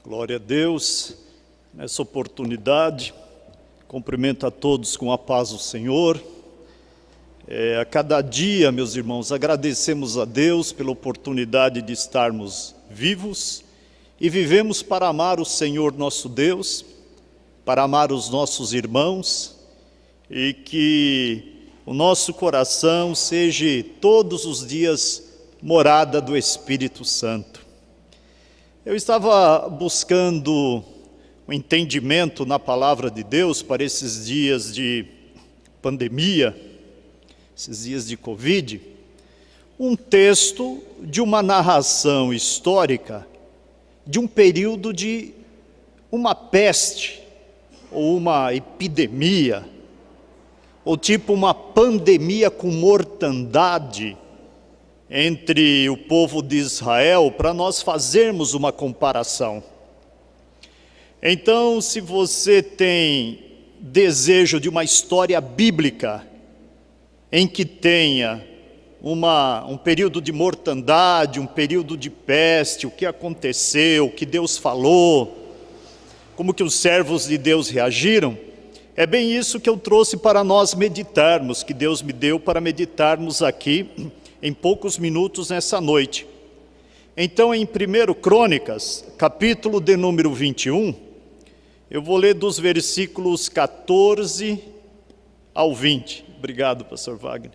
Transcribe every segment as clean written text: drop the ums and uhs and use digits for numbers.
Glória a Deus, nessa oportunidade, cumprimento a todos com a paz do Senhor. A cada dia, meus irmãos, agradecemos a Deus pela oportunidade de estarmos vivos e vivemos para amar o Senhor nosso Deus, para amar os nossos irmãos e que o nosso coração seja todos os dias morada do Espírito Santo. Eu estava buscando um entendimento na palavra de Deus para esses dias de pandemia, esses dias de Covid, um texto de uma narração histórica de um período de uma peste, ou uma epidemia, ou tipo uma pandemia com mortandade entre o povo de Israel, para nós fazermos uma comparação. Então, se você tem desejo de uma história bíblica, em que tenha um período de mortandade, um período de peste, o que aconteceu, o que Deus falou, como que os servos de Deus reagiram, é bem isso que eu trouxe para nós meditarmos, que Deus me deu para meditarmos aqui, em poucos minutos nessa noite. Então, em 1 Crônicas, capítulo de número 21, eu vou ler dos versículos 14 ao 20. Obrigado, pastor Wagner.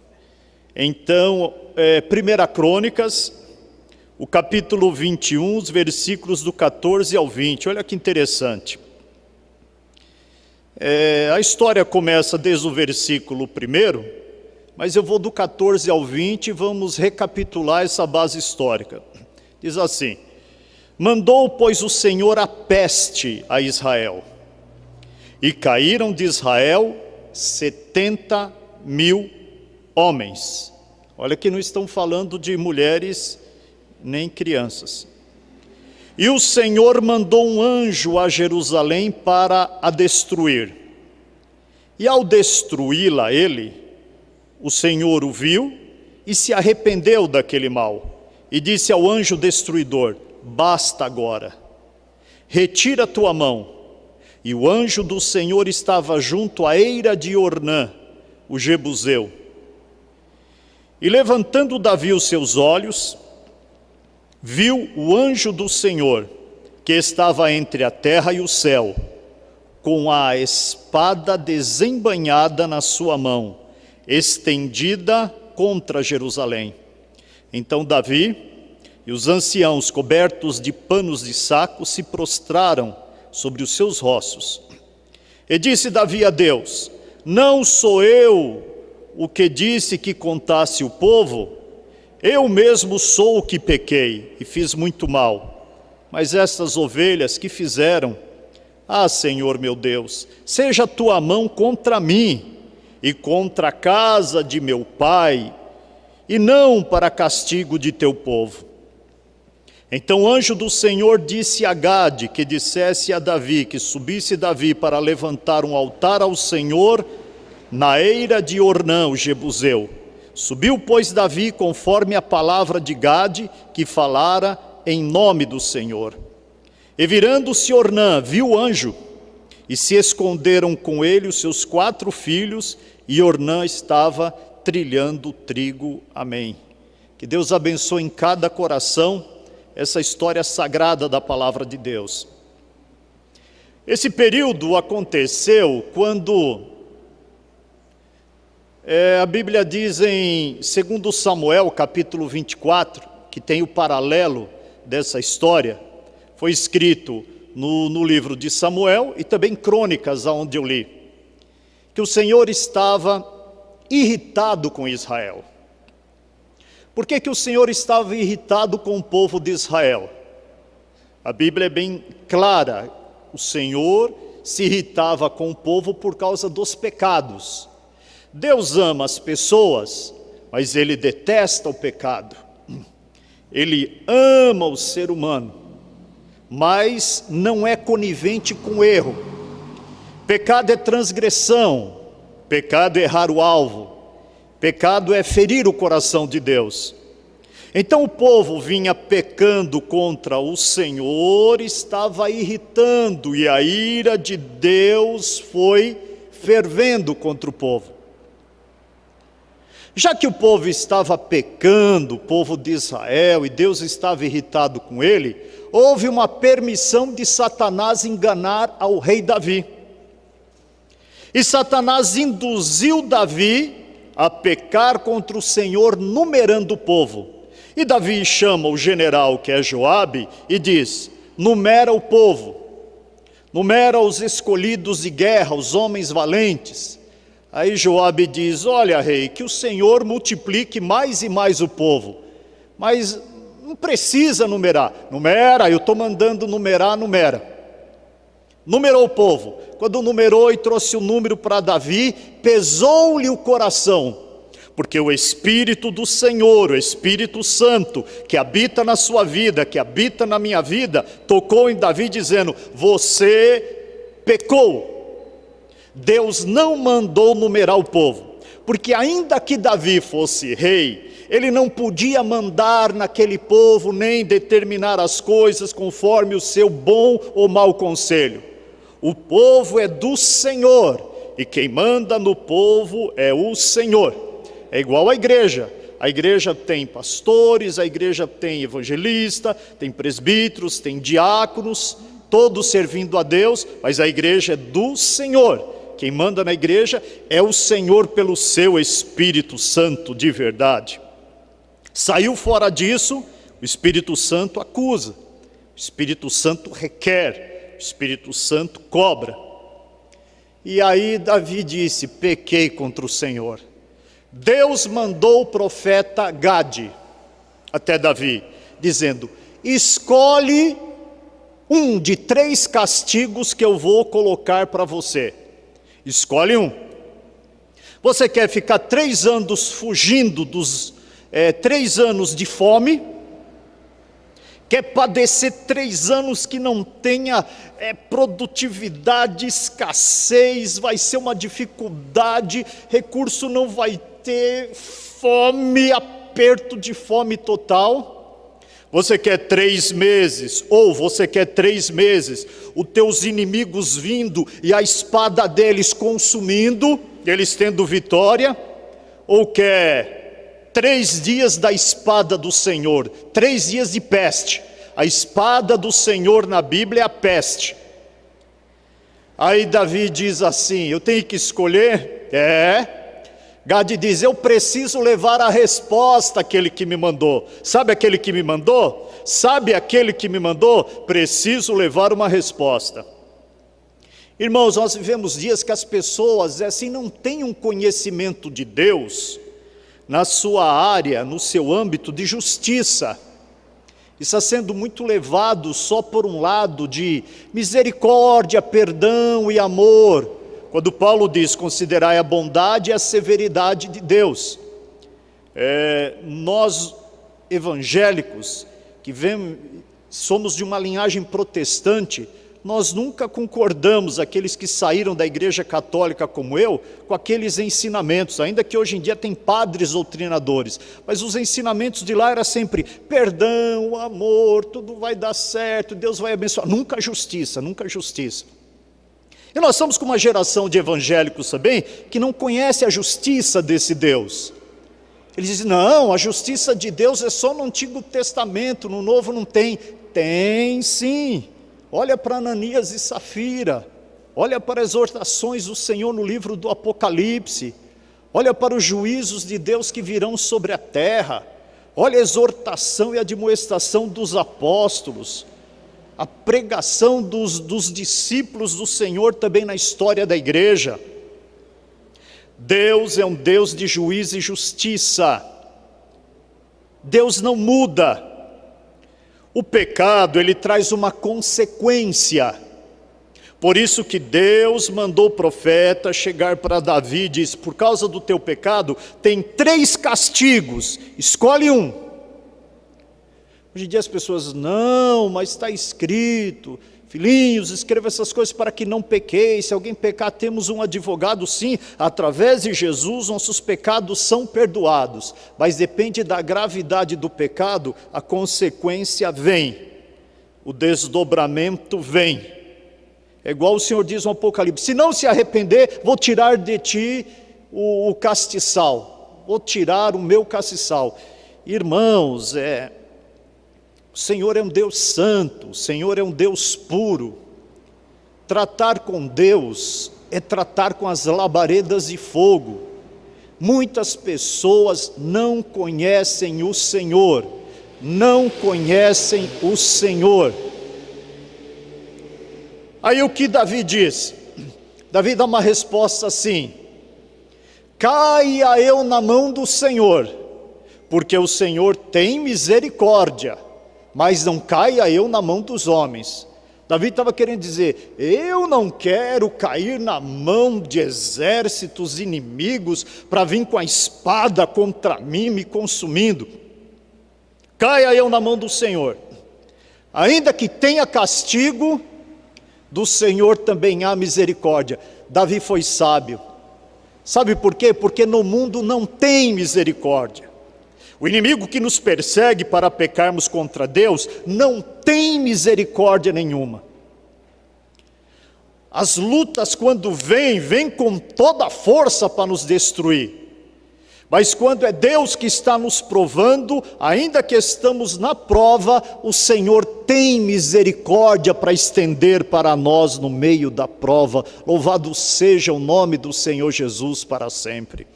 Então, 1 Crônicas, o capítulo 21, os versículos do 14 ao 20. Olha que interessante. A história começa desde o versículo 1, mas eu vou do 14 ao 20 e vamos recapitular essa base histórica. Diz assim: mandou, pois, o Senhor a peste a Israel, e caíram de Israel 70.000 homens. Olha que não estão falando de mulheres nem crianças. E o Senhor mandou um anjo a Jerusalém para a destruir. E ao destruí-la o Senhor o viu e se arrependeu daquele mal. E disse ao anjo destruidor: basta agora, retira a tua mão. E o anjo do Senhor estava junto à eira de Ornã, o Jebuseu. E levantando Davi os seus olhos, viu o anjo do Senhor, que estava entre a terra e o céu, com a espada desembainhada na sua mão, estendida contra Jerusalém. Então Davi e os anciãos, cobertos de panos de saco, se prostraram sobre os seus rostos. E disse Davi a Deus: não sou eu o que disse que contasse o povo? Eu mesmo sou o que pequei e fiz muito mal. Mas estas ovelhas que fizeram? Ah, Senhor meu Deus, seja a tua mão contra mim e contra a casa de meu pai, e não para castigo de teu povo. Então o anjo do Senhor disse a Gade que dissesse a Davi que subisse Davi para levantar um altar ao Senhor na eira de Ornã, o Jebuseu. Subiu, pois, Davi conforme a palavra de Gade, que falara em nome do Senhor. E virando-se Ornã, viu o anjo, e se esconderam com ele os seus 4 filhos, e Ornã estava trilhando trigo. Amém. Que Deus abençoe em cada coração essa história sagrada da palavra de Deus. Esse período aconteceu quando a Bíblia diz em 2 Samuel, capítulo 24, que tem o paralelo dessa história, foi escrito no livro de Samuel e também Crônicas, onde eu li, que o Senhor estava irritado com Israel. Por que o Senhor estava irritado com o povo de Israel? A Bíblia é bem clara, o Senhor se irritava com o povo por causa dos pecados. Deus ama as pessoas, mas Ele detesta o pecado. Ele ama o ser humano, mas não é conivente com o erro. Pecado é transgressão, pecado é errar o alvo, pecado é ferir o coração de Deus. Então o povo vinha pecando contra o Senhor, estava irritando, e a ira de Deus foi fervendo contra o povo. Já que o povo estava pecando, o povo de Israel, e Deus estava irritado com ele, houve uma permissão de Satanás enganar ao rei Davi. E Satanás induziu Davi a pecar contra o Senhor, numerando o povo. E Davi chama o general, que é Joabe, e diz: numera o povo, numera os escolhidos de guerra, os homens valentes. Aí Joabe diz: olha, rei, que o Senhor multiplique mais e mais o povo, mas não precisa numerar. Numera, eu estou mandando numerar, numera. Numerou o povo. Quando numerou e trouxe o número para Davi, pesou-lhe o coração, porque o Espírito do Senhor, o Espírito Santo, que habita na sua vida, que habita na minha vida, tocou em Davi dizendo: você pecou. Deus não mandou numerar o povo, porque ainda que Davi fosse rei, ele não podia mandar naquele povo, nem determinar as coisas conforme o seu bom ou mau conselho. O povo é do Senhor, e quem manda no povo é o Senhor. É igual à igreja. A igreja tem pastores, a igreja tem evangelista, tem presbíteros, tem diáconos, todos servindo a Deus, mas a igreja é do Senhor. Quem manda na igreja é o Senhor pelo seu Espírito Santo de verdade. Saiu fora disso, o Espírito Santo acusa, o Espírito Santo requer, o Espírito Santo cobra. E aí Davi disse: pequei contra o Senhor. Deus mandou o profeta Gade até Davi, dizendo: escolhe um de 3 castigos que eu vou colocar para você. Escolhe um. Você quer ficar 3 anos fugindo dos 3 anos de fome? Quer padecer 3 anos que não tenha produtividade, escassez, vai ser uma dificuldade, recurso não vai ter, fome, aperto de fome total? Você quer 3 meses, ou você quer 3 meses, os teus inimigos vindo e a espada deles consumindo, eles tendo vitória? Ou quer 3 dias da espada do Senhor, 3 dias de peste? A espada do Senhor na Bíblia é a peste. Aí Davi diz assim: eu tenho que escolher? Gade diz: eu preciso levar a resposta àquele que me mandou. Sabe aquele que me mandou? Sabe aquele que me mandou? Preciso levar uma resposta. Irmãos, nós vivemos dias que as pessoas assim não têm um conhecimento de Deus na sua área, no seu âmbito de justiça. Está sendo muito levado só por um lado de misericórdia, perdão e amor. Quando Paulo diz: considerai a bondade e a severidade de Deus. Nós evangélicos, que somos de uma linhagem protestante, nós nunca concordamos, aqueles que saíram da igreja católica como eu, com aqueles ensinamentos, ainda que hoje em dia tem padres doutrinadores, mas os ensinamentos de lá era sempre perdão, amor, tudo vai dar certo, Deus vai abençoar, nunca justiça, nunca justiça. E nós estamos com uma geração de evangélicos também, que não conhece a justiça desse Deus. Eles dizem: não, a justiça de Deus é só no Antigo Testamento, no Novo não tem. Tem sim. Olha para Ananias e Safira, olha para as exortações do Senhor no livro do Apocalipse, olha para os juízos de Deus que virão sobre a terra, olha a exortação e a admoestação dos apóstolos, a pregação dos discípulos do Senhor também na história da igreja. Deus é um Deus de juízo e justiça, Deus não muda. O pecado, ele traz uma consequência. Por isso que Deus mandou o profeta chegar para Davi e disse: por causa do teu pecado, tem 3 castigos, escolhe um. Hoje em dia as pessoas: não, mas está escrito, Filhinhos, escreva essas coisas para que não pequeis. Se alguém pecar, temos um advogado, sim. Através de Jesus, nossos pecados são perdoados. Mas depende da gravidade do pecado, a consequência vem. O desdobramento vem. É igual o Senhor diz no Apocalipse: se não se arrepender, vou tirar de ti o castiçal. Vou tirar o meu castiçal. Irmãos, o Senhor é um Deus santo, o Senhor é um Deus puro. Tratar com Deus é tratar com as labaredas de fogo. Muitas pessoas não conhecem o Senhor, não conhecem o Senhor. Aí o que Davi diz? Davi dá uma resposta assim: caia eu na mão do Senhor, porque o Senhor tem misericórdia, mas não caia eu na mão dos homens. Davi estava querendo dizer: eu não quero cair na mão de exércitos inimigos para vir com a espada contra mim, me consumindo. Caia eu na mão do Senhor. Ainda que tenha castigo, do Senhor também há misericórdia. Davi foi sábio. Sabe por quê? Porque no mundo não tem misericórdia. O inimigo que nos persegue para pecarmos contra Deus não tem misericórdia nenhuma. As lutas, quando vêm com toda a força para nos destruir. Mas quando é Deus que está nos provando, ainda que estamos na prova, o Senhor tem misericórdia para estender para nós no meio da prova. Louvado seja o nome do Senhor Jesus para sempre.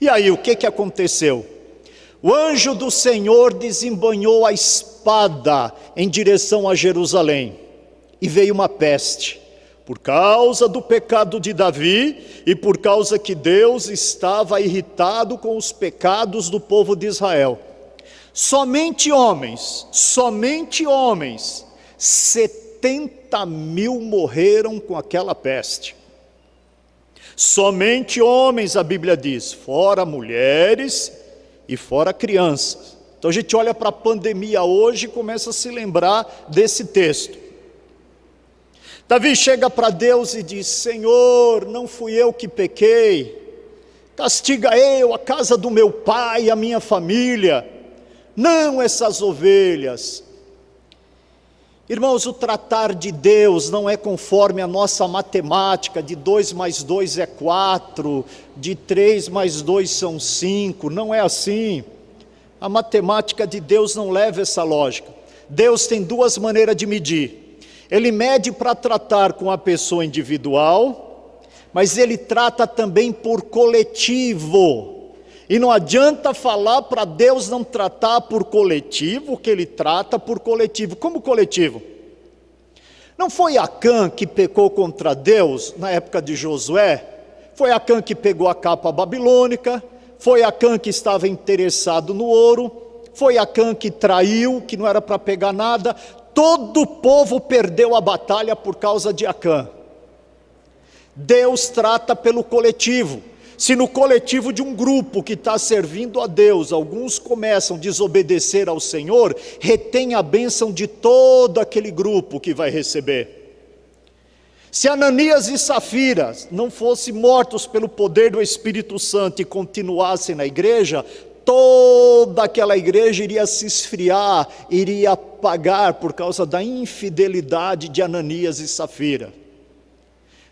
E aí, o que aconteceu? O anjo do Senhor desembanhou a espada em direção a Jerusalém, e veio uma peste, por causa do pecado de Davi, e por causa que Deus estava irritado com os pecados do povo de Israel. Somente homens, 70 mil morreram com aquela peste. Somente homens, a Bíblia diz, fora mulheres e fora crianças. Então a gente olha para a pandemia hoje e começa a se lembrar desse texto. Davi chega para Deus e diz: Senhor, não fui eu que pequei, castiga eu, a casa do meu pai, a minha família, não essas ovelhas. Irmãos, o tratar de Deus não é conforme a nossa matemática, de 2 mais 2 é 4, de 3 mais 2 são 5, não é assim. A matemática de Deus não leva essa lógica. Deus tem duas maneiras de medir. Ele mede para tratar com a pessoa individual, mas Ele trata também por coletivo. E não adianta falar para Deus não tratar por coletivo, que Ele trata por coletivo. Como coletivo? Não foi Acã que pecou contra Deus na época de Josué? Foi Acã que pegou a capa babilônica? Foi Acã que estava interessado no ouro? Foi Acã que traiu, que não era para pegar nada? Todo o povo perdeu a batalha por causa de Acã. Deus trata pelo coletivo. Se no coletivo de um grupo que está servindo a Deus, alguns começam a desobedecer ao Senhor, retém a bênção de todo aquele grupo que vai receber. Se Ananias e Safira não fossem mortos pelo poder do Espírito Santo e continuassem na igreja, toda aquela igreja iria se esfriar, iria apagar por causa da infidelidade de Ananias e Safira.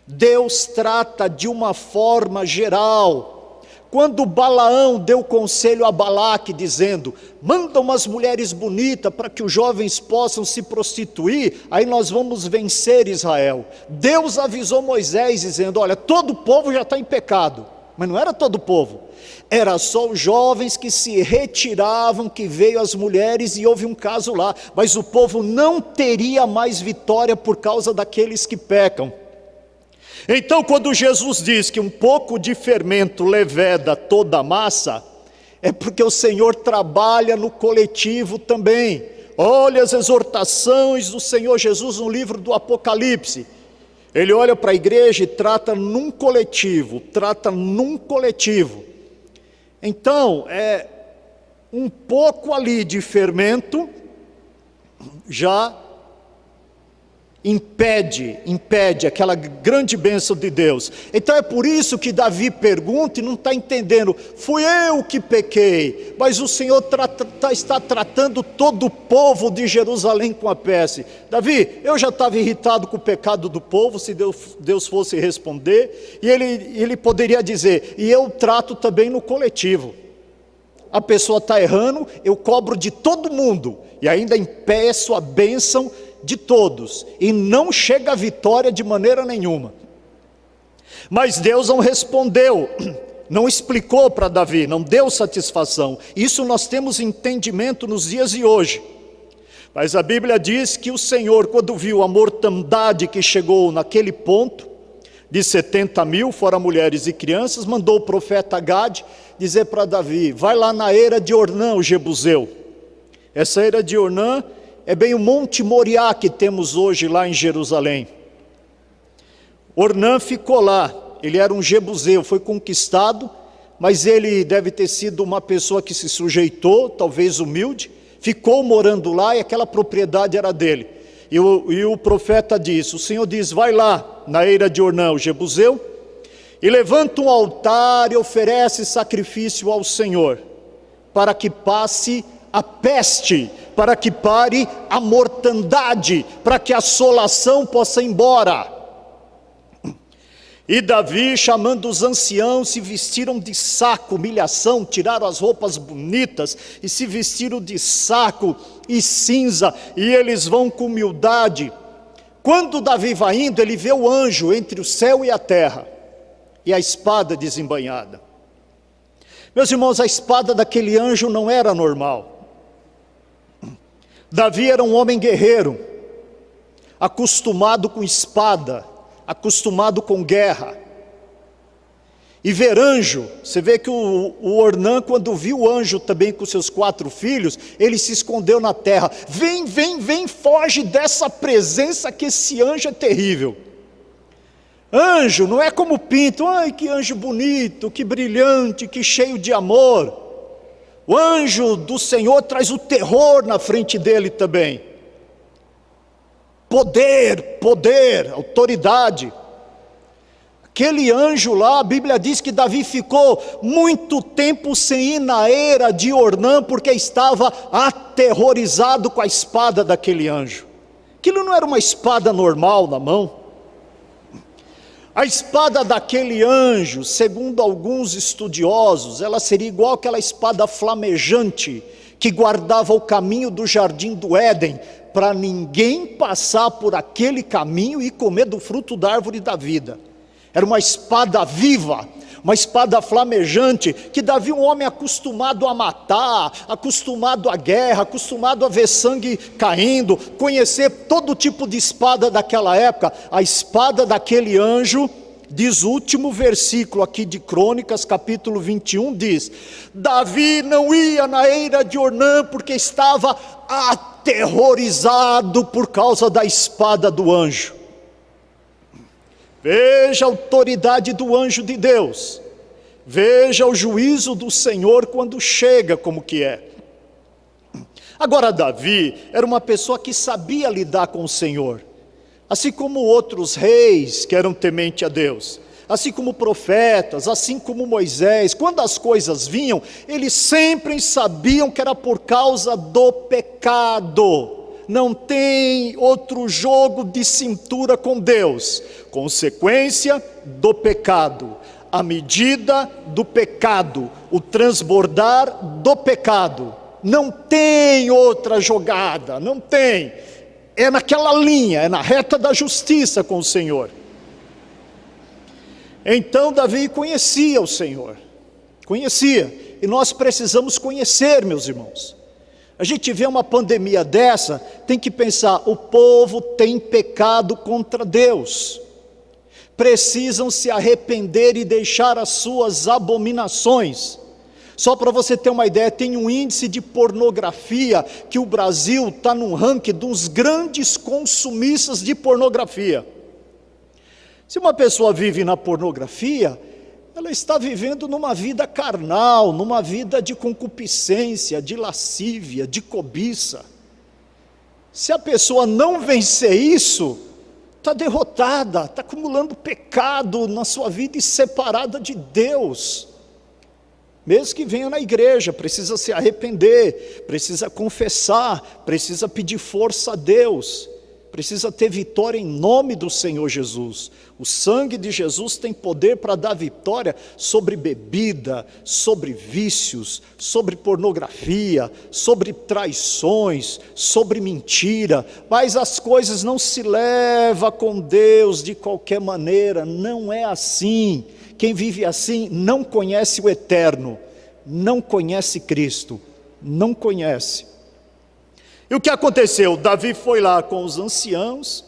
Deus trata de uma forma geral. Quando Balaão deu conselho a Balaque dizendo: manda umas mulheres bonitas para que os jovens possam se prostituir, aí nós vamos vencer Israel. Deus avisou Moisés dizendo: olha, todo o povo já está em pecado. Mas não era todo o povo, era só os jovens que se retiravam, que veio as mulheres e houve um caso lá. Mas o povo não teria mais vitória por causa daqueles que pecam. Então, quando Jesus diz que um pouco de fermento leveda toda a massa, é porque o Senhor trabalha no coletivo também. Olha as exortações do Senhor Jesus no livro do Apocalipse. Ele olha para a igreja e trata num coletivo, Então, um pouco ali de fermento já impede aquela grande bênção de Deus. Então é por isso que Davi pergunta e não está entendendo, fui eu que pequei, mas o Senhor está tratando todo o povo de Jerusalém com a peste. Davi, eu já estava irritado com o pecado do povo, se Deus fosse responder, e ele poderia dizer, e eu trato também no coletivo. A pessoa está errando, eu cobro de todo mundo, e ainda impeço a bênção de todos, e não chega a vitória de maneira nenhuma. Mas Deus não respondeu, não explicou para Davi, não deu satisfação. Isso nós temos entendimento nos dias de hoje. Mas a Bíblia diz que o Senhor, quando viu a mortandade que chegou naquele ponto, de 70.000, fora mulheres e crianças, mandou o profeta Gade dizer para Davi, vai lá na eira de Ornã, o Jebuseu. Essa eira de Ornã é bem o Monte Moriá que temos hoje lá em Jerusalém. Ornã ficou lá, ele era um jebuseu, foi conquistado, mas ele deve ter sido uma pessoa que se sujeitou, talvez humilde, ficou morando lá e aquela propriedade era dele. E o profeta disse, o Senhor diz, vai lá na eira de Ornã, o jebuseu, e levanta um altar e oferece sacrifício ao Senhor, para que passe a peste, para que pare a mortandade, para que a assolação possa ir embora. E Davi, chamando os anciãos, se vestiram de saco, humilhação, tiraram as roupas bonitas, e se vestiram de saco e cinza, e eles vão com humildade. Quando Davi vai indo, ele vê o anjo entre o céu e a terra, e a espada desembainhada. Meus irmãos, a espada daquele anjo não era normal. Davi era um homem guerreiro, acostumado com espada, acostumado com guerra. E ver anjo, você vê que o Ornã, quando viu o anjo também com seus 4 filhos, ele se escondeu na terra. Vem, foge dessa presença que esse anjo é terrível. Anjo não é como pinto, ai que anjo bonito, que brilhante, que cheio de amor. O anjo do Senhor traz o terror na frente dele também. Poder, autoridade. Aquele anjo lá, a Bíblia diz que Davi ficou muito tempo sem ir na eira de Ornã, porque estava aterrorizado com a espada daquele anjo. Aquilo não era uma espada normal na mão. A espada daquele anjo, segundo alguns estudiosos, ela seria igual aquela espada flamejante que guardava o caminho do jardim do Éden, para ninguém passar por aquele caminho e comer do fruto da árvore da vida. Era uma espada viva, uma espada flamejante, que Davi, um homem acostumado a matar, acostumado à guerra, acostumado a ver sangue caindo, conhecer todo tipo de espada daquela época, a espada daquele anjo, diz o último versículo aqui de Crônicas, capítulo 21, diz, Davi não ia na eira de Ornã, porque estava aterrorizado por causa da espada do anjo. Veja a autoridade do anjo de Deus, veja o juízo do Senhor quando chega como que é. Agora Davi era uma pessoa que sabia lidar com o Senhor, assim como outros reis que eram tementes a Deus, assim como profetas, assim como Moisés. Quando as coisas vinham, eles sempre sabiam que era por causa do pecado. Não tem outro jogo de cintura com Deus. Consequência do pecado, a medida do pecado, o transbordar do pecado. Não tem outra jogada, não tem. É naquela linha, é na reta da justiça com o Senhor. Então Davi conhecia o Senhor, conhecia, e nós precisamos conhecer, meus irmãos. A gente vê uma pandemia dessa, tem que pensar, o povo tem pecado contra Deus, precisam se arrepender e deixar as suas abominações. Só para você ter uma ideia, tem um índice de pornografia, que o Brasil está num ranking dos grandes consumistas de pornografia. Se uma pessoa vive na pornografia, ela está vivendo numa vida carnal, numa vida de concupiscência, de lascívia, de cobiça. Se a pessoa não vencer isso, está derrotada, está acumulando pecado na sua vida e separada de Deus. Mesmo que venha na igreja, precisa se arrepender, precisa confessar, precisa pedir força a Deus, precisa ter vitória em nome do Senhor Jesus. O sangue de Jesus tem poder para dar vitória sobre bebida, sobre vícios, sobre pornografia, sobre traições, sobre mentira. Mas as coisas não se levam com Deus de qualquer maneira, não é assim. Quem vive assim não conhece o eterno, não conhece Cristo, não conhece. E o que aconteceu? Davi foi lá com os anciãos,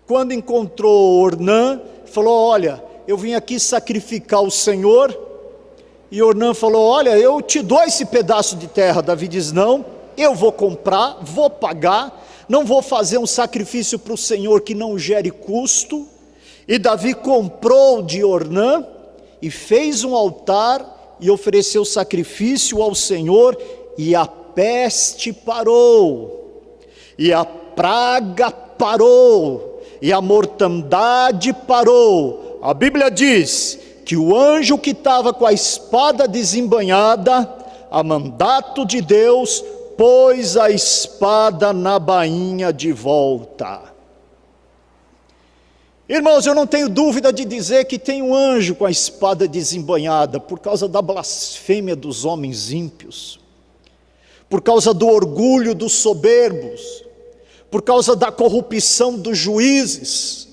quando encontrou Ornã, falou: olha, eu vim aqui sacrificar o Senhor. E Ornã falou: olha, eu te dou esse pedaço de terra. Davi diz: não, eu vou comprar, vou pagar, não vou fazer um sacrifício para o Senhor que não gere custo. E Davi comprou de Ornã e fez um altar e ofereceu sacrifício ao Senhor, e a peste parou, e a praga parou, e a mortandade parou. A Bíblia diz que o anjo que estava com a espada desembainhada, a mandato de Deus, pôs a espada na bainha de volta. Irmãos, eu não tenho dúvida de dizer que tem um anjo com a espada desembainhada, por causa da blasfêmia dos homens ímpios, por causa do orgulho dos soberbos, por causa da corrupção dos juízes,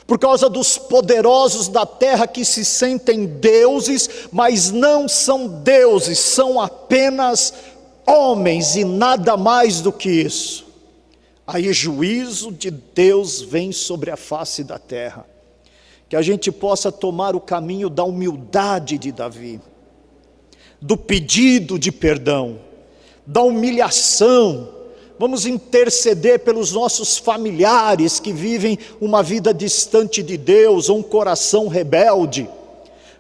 por causa dos poderosos da terra que se sentem deuses, mas não são deuses, são apenas homens e nada mais do que isso. Aí juízo de Deus vem sobre a face da terra. Que a gente possa tomar o caminho da humildade de Davi, do pedido de perdão, da humilhação. Vamos interceder pelos nossos familiares que vivem uma vida distante de Deus, ou um coração rebelde.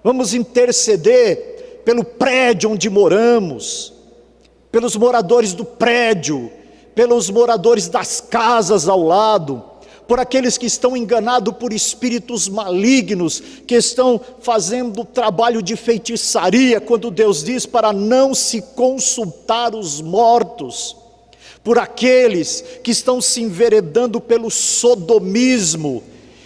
Vamos interceder pelo prédio onde moramos, pelos moradores do prédio, pelos moradores das casas ao lado, por aqueles que estão enganados por espíritos malignos, que estão fazendo trabalho de feitiçaria, quando Deus diz para não se consultar os mortos, por aqueles que estão se enveredando pelo sodomismo,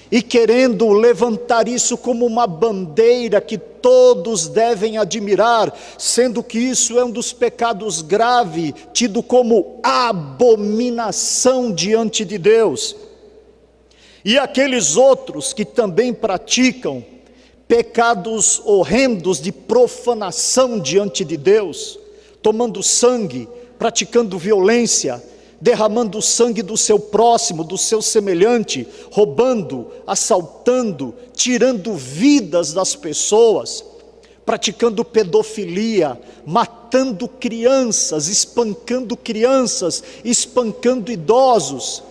e querendo levantar isso como uma bandeira que todos devem admirar, sendo que isso é um dos pecados graves, tido como abominação diante de Deus. E aqueles outros que também praticam pecados horrendos de profanação diante de Deus, tomando sangue, praticando violência, derramando o sangue do seu próximo, do seu semelhante, roubando, assaltando, tirando vidas das pessoas, praticando pedofilia, matando crianças, espancando idosos.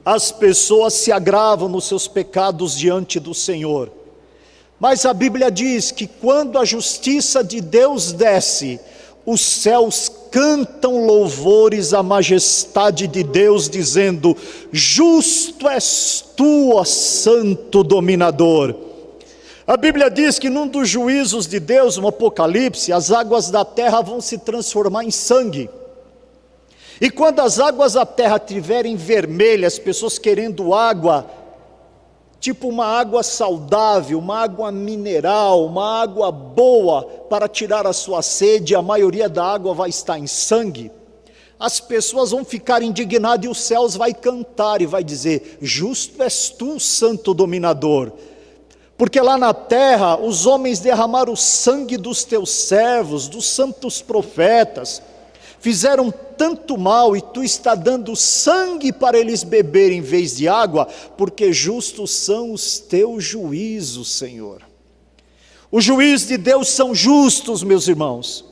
As pessoas se agravam nos seus pecados diante do Senhor. Mas a Bíblia diz que quando a justiça de Deus desce, os céus cantam louvores à majestade de Deus, dizendo: justo és tu, ó santo dominador. A Bíblia diz que num dos juízos de Deus, no Apocalipse, as águas da terra vão se transformar em sangue. E quando as águas da terra estiverem vermelhas, pessoas querendo água, tipo uma água saudável, uma água mineral, uma água boa para tirar a sua sede, a maioria da água vai estar em sangue. As pessoas vão ficar indignadas e os céus vai cantar e vai dizer: justo és tu, santo dominador. Porque lá na terra os homens derramaram o sangue dos teus servos, dos santos profetas, fizeram tanto mal, e tu está dando sangue para eles beberem em vez de água, porque justos são os teus juízos, Senhor. Os juízos de Deus são justos, meus irmãos.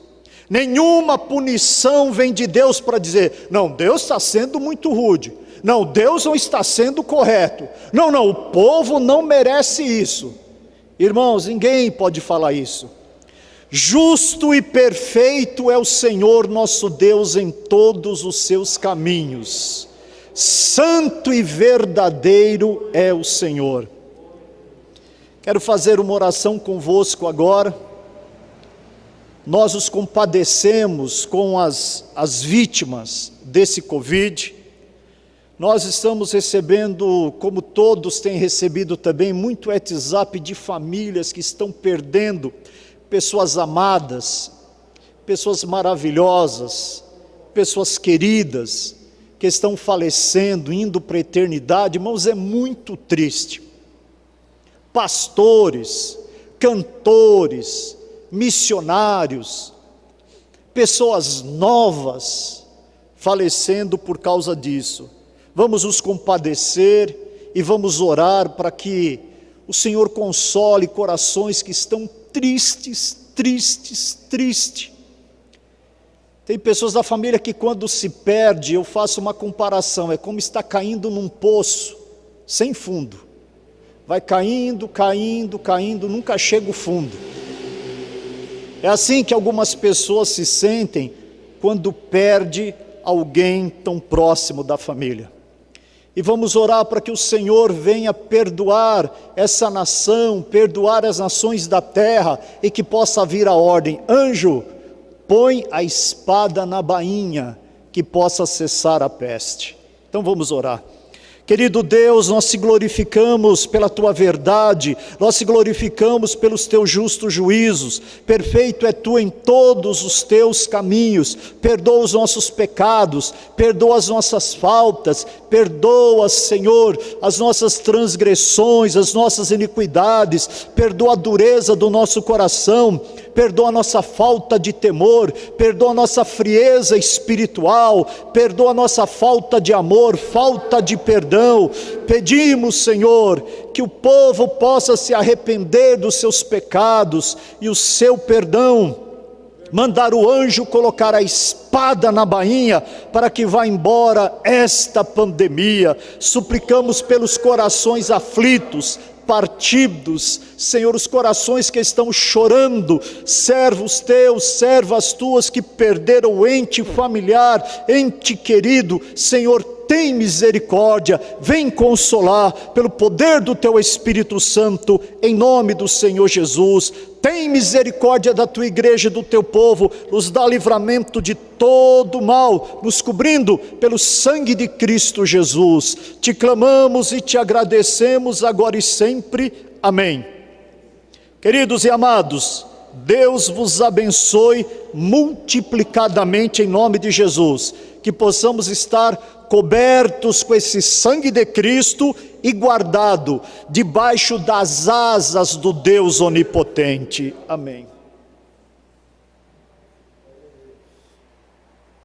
Nenhuma punição vem de Deus para dizer: não, Deus está sendo muito rude, não, Deus não está sendo correto, não, o povo não merece isso. Irmãos, ninguém pode falar isso. Justo e perfeito é o Senhor nosso Deus em todos os seus caminhos. santo e verdadeiro é o Senhor. Quero fazer uma oração convosco agora. Nós os compadecemos com as vítimas desse Covid. Nós estamos recebendo, como todos têm recebido também, muito WhatsApp de famílias que estão perdendo pessoas amadas, pessoas maravilhosas, pessoas queridas, que estão falecendo, indo para a eternidade. Irmãos, é muito triste. Pastores, cantores, missionários, pessoas novas falecendo por causa disso. Vamos nos compadecer e vamos orar para que o Senhor console corações que estão tristes. Tem pessoas da família que quando se perde, eu faço uma comparação, é como estar caindo num poço sem fundo. Vai caindo, nunca chega o fundo. É assim que algumas pessoas se sentem quando perde alguém tão próximo da família. E vamos orar para que o Senhor venha perdoar essa nação, perdoar as nações da terra, e que possa vir a ordem: anjo, põe a espada na bainha, que possa cessar a peste. Então vamos orar. Querido Deus, nós te glorificamos pela tua verdade, nós te glorificamos pelos teus justos juízos. Perfeito é tu em todos os teus caminhos. Perdoa os nossos pecados, perdoa as nossas faltas, perdoa, Senhor, as nossas transgressões, as nossas iniquidades, perdoa a dureza do nosso coração, perdoa a nossa falta de temor, perdoa a nossa frieza espiritual, perdoa a nossa falta de amor, falta de perdão. Pedimos, Senhor, que o povo possa se arrepender dos seus pecados e o seu perdão. Mandar o anjo colocar a espada na bainha para que vá embora esta pandemia. Suplicamos pelos corações aflitos, partidos, Senhor, os corações que estão chorando, servos teus, servas tuas que perderam o ente familiar, ente querido. Senhor, tem misericórdia, vem consolar pelo poder do teu Espírito Santo, em nome do Senhor Jesus. Tem misericórdia da tua igreja e do teu povo, nos dá livramento de todo mal, nos cobrindo pelo sangue de Cristo Jesus. Te clamamos e te agradecemos agora e sempre. Amém. Queridos e amados, Deus vos abençoe multiplicadamente em nome de Jesus, que possamos estar cobertos com esse sangue de Cristo e guardado debaixo das asas do Deus onipotente. Amém.